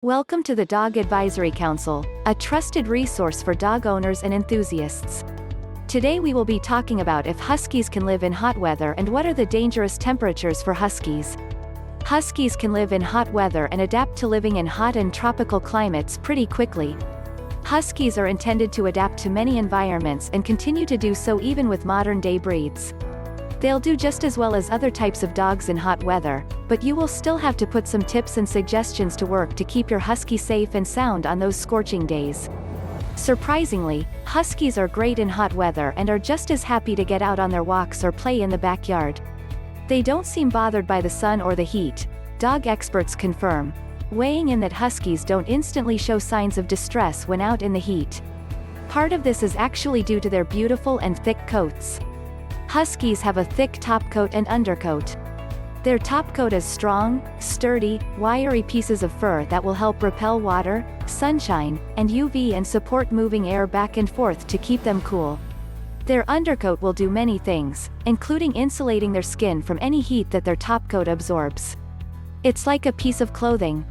Welcome to the Dog Advisory Council, a trusted resource for dog owners and enthusiasts. Today we will be talking about if Huskies can live in hot weather and what are the dangerous temperatures for Huskies. Huskies can live in hot weather and adapt to living in hot and tropical climates pretty quickly. Huskies are intended to adapt to many environments and continue to do so even with modern-day breeds. They'll do just as well as other types of dogs in hot weather, but you will still have to put some tips and suggestions to work to keep your Husky safe and sound on those scorching days. Surprisingly, Huskies are great in hot weather and are just as happy to get out on their walks or play in the backyard. They don't seem bothered by the sun or the heat, dog experts confirm, weighing in that Huskies don't instantly show signs of distress when out in the heat. Part of this is actually due to their beautiful and thick coats. Huskies have a thick topcoat and undercoat. Their topcoat is strong, sturdy, wiry pieces of fur that will help repel water, sunshine, and UV and support moving air back and forth to keep them cool. Their undercoat will do many things, including insulating their skin from any heat that their topcoat absorbs. It's like a piece of clothing.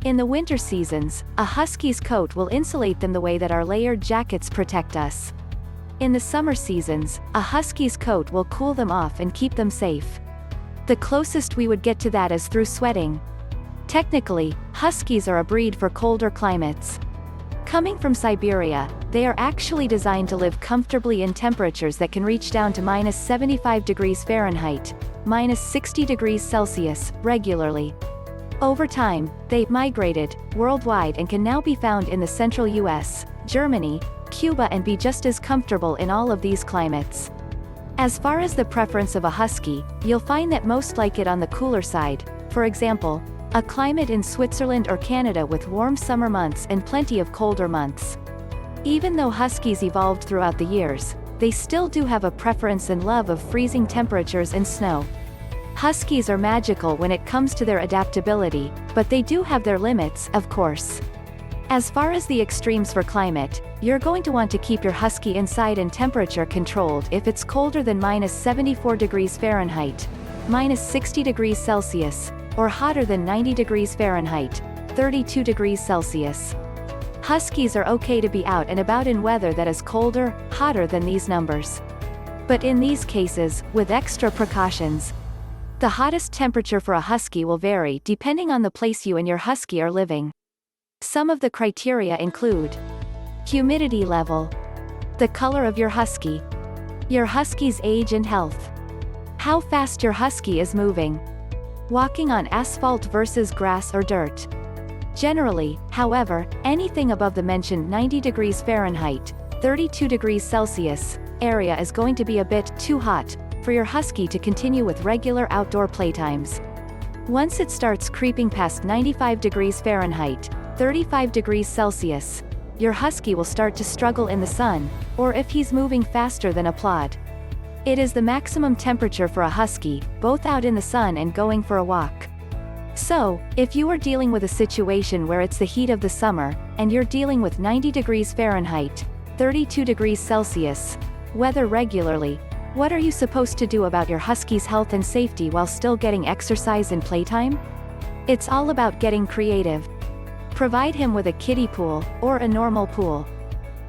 In the winter seasons, a Husky's coat will insulate them the way that our layered jackets protect us. In the summer seasons, a Husky's coat will cool them off and keep them safe. The closest we would get to that is through sweating. Technically, Huskies are a breed for colder climates. Coming from Siberia, they are actually designed to live comfortably in temperatures that can reach down to -75 degrees Fahrenheit, -60 degrees Celsius, regularly. Over time, they migrated worldwide and can now be found in the central US, Germany, Cuba and be just as comfortable in all of these climates. As far as the preference of a Husky, you'll find that most like it on the cooler side, for example, a climate in Switzerland or Canada with warm summer months and plenty of colder months. Even though Huskies evolved throughout the years, they still do have a preference and love of freezing temperatures and snow. Huskies are magical when it comes to their adaptability, but they do have their limits, of course. As far as the extremes for climate, you're going to want to keep your Husky inside and temperature controlled if it's colder than -74 degrees Fahrenheit, -60 degrees Celsius, or hotter than 90 degrees Fahrenheit, 32 degrees Celsius. Huskies are okay to be out and about in weather that is colder, hotter than these numbers. But in these cases, with extra precautions, the hottest temperature for a Husky will vary depending on the place you and your Husky are living. Some of the criteria include humidity level, the color of your Husky, your Husky's age and health, how fast your Husky is moving, walking on asphalt versus grass or dirt. Generally, however, anything above the mentioned 90 degrees Fahrenheit, 32 degrees Celsius, area is going to be a bit too hot for your Husky to continue with regular outdoor playtimes. Once it starts creeping past 95 degrees Fahrenheit, 35 degrees Celsius, your Husky will start to struggle in the sun, or if he's moving faster than applaud. It is the maximum temperature for a Husky, both out in the sun and going for a walk. So, if you are dealing with a situation where it's the heat of the summer, and you're dealing with 90 degrees Fahrenheit, 32 degrees Celsius, weather regularly, what are you supposed to do about your Husky's health and safety while still getting exercise and playtime? It's all about getting creative. Provide him with a kiddie pool, or a normal pool.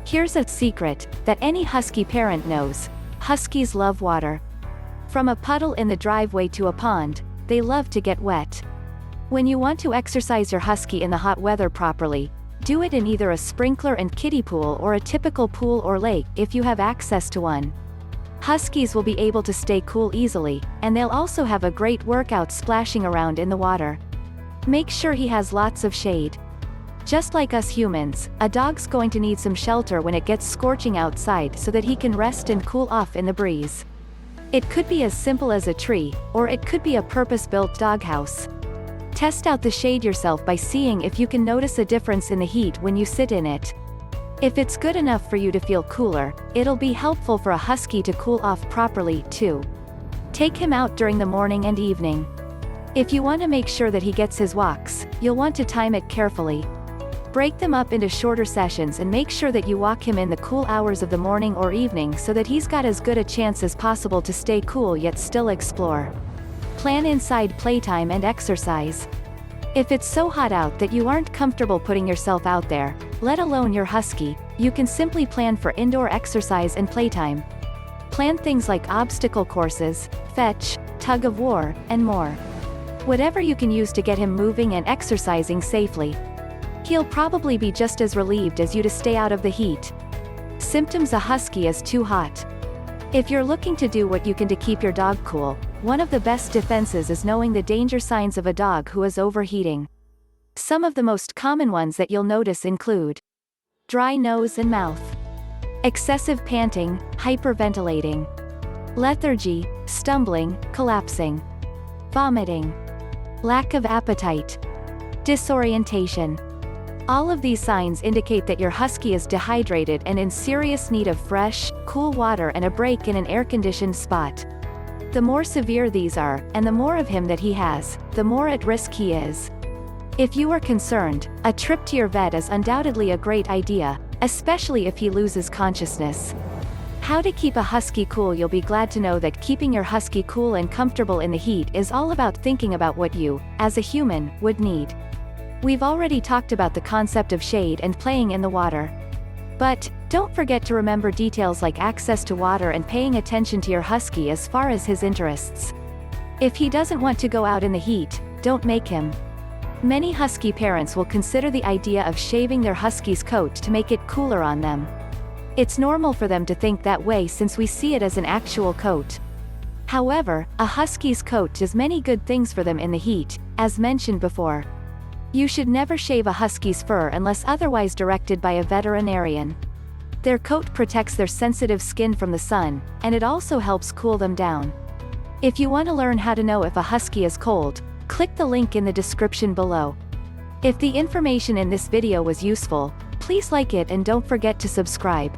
Here's a secret that any Husky parent knows: Huskies love water. From a puddle in the driveway to a pond, they love to get wet. When you want to exercise your Husky in the hot weather properly, do it in either a sprinkler and kiddie pool or a typical pool or lake if you have access to one. Huskies will be able to stay cool easily, and they'll also have a great workout splashing around in the water. Make sure he has lots of shade. Just like us humans, a dog's going to need some shelter when it gets scorching outside so that he can rest and cool off in the breeze. It could be as simple as a tree, or it could be a purpose-built doghouse. Test out the shade yourself by seeing if you can notice a difference in the heat when you sit in it. If it's good enough for you to feel cooler, it'll be helpful for a Husky to cool off properly, too. Take him out during the morning and evening. If you want to make sure that he gets his walks, you'll want to time it carefully. Break them up into shorter sessions and make sure that you walk him in the cool hours of the morning or evening so that he's got as good a chance as possible to stay cool yet still explore. Plan inside playtime and exercise. If it's so hot out that you aren't comfortable putting yourself out there, let alone your husky, you can simply plan for indoor exercise and playtime. Plan things like obstacle courses, fetch, tug of war, and more. Whatever you can use to get him moving and exercising safely. He'll probably be just as relieved as you to stay out of the heat. Symptoms: a husky is too hot. If you're looking to do what you can to keep your dog cool, one of the best defenses is knowing the danger signs of a dog who is overheating. Some of the most common ones that you'll notice include dry nose and mouth, excessive panting, hyperventilating, lethargy, stumbling, collapsing, vomiting, lack of appetite, disorientation. All of these signs indicate that your husky is dehydrated and in serious need of fresh, cool water and a break in an air-conditioned spot. The more severe these are, and the more of him that he has, the more at risk he is. If you are concerned, a trip to your vet is undoubtedly a great idea, especially if he loses consciousness. How to keep a husky cool? You'll be glad to know that keeping your husky cool and comfortable in the heat is all about thinking about what you, as a human, would need. We've already talked about the concept of shade and playing in the water. But don't forget to remember details like access to water and paying attention to your husky as far as his interests. If he doesn't want to go out in the heat, don't make him. Many husky parents will consider the idea of shaving their husky's coat to make it cooler on them. It's normal for them to think that way since we see it as an actual coat. However, a husky's coat does many good things for them in the heat, as mentioned before. You should never shave a husky's fur unless otherwise directed by a veterinarian. Their coat protects their sensitive skin from the sun, and it also helps cool them down. If you want to learn how to know if a husky is cold, click the link in the description below. If the information in this video was useful, please like it and don't forget to subscribe.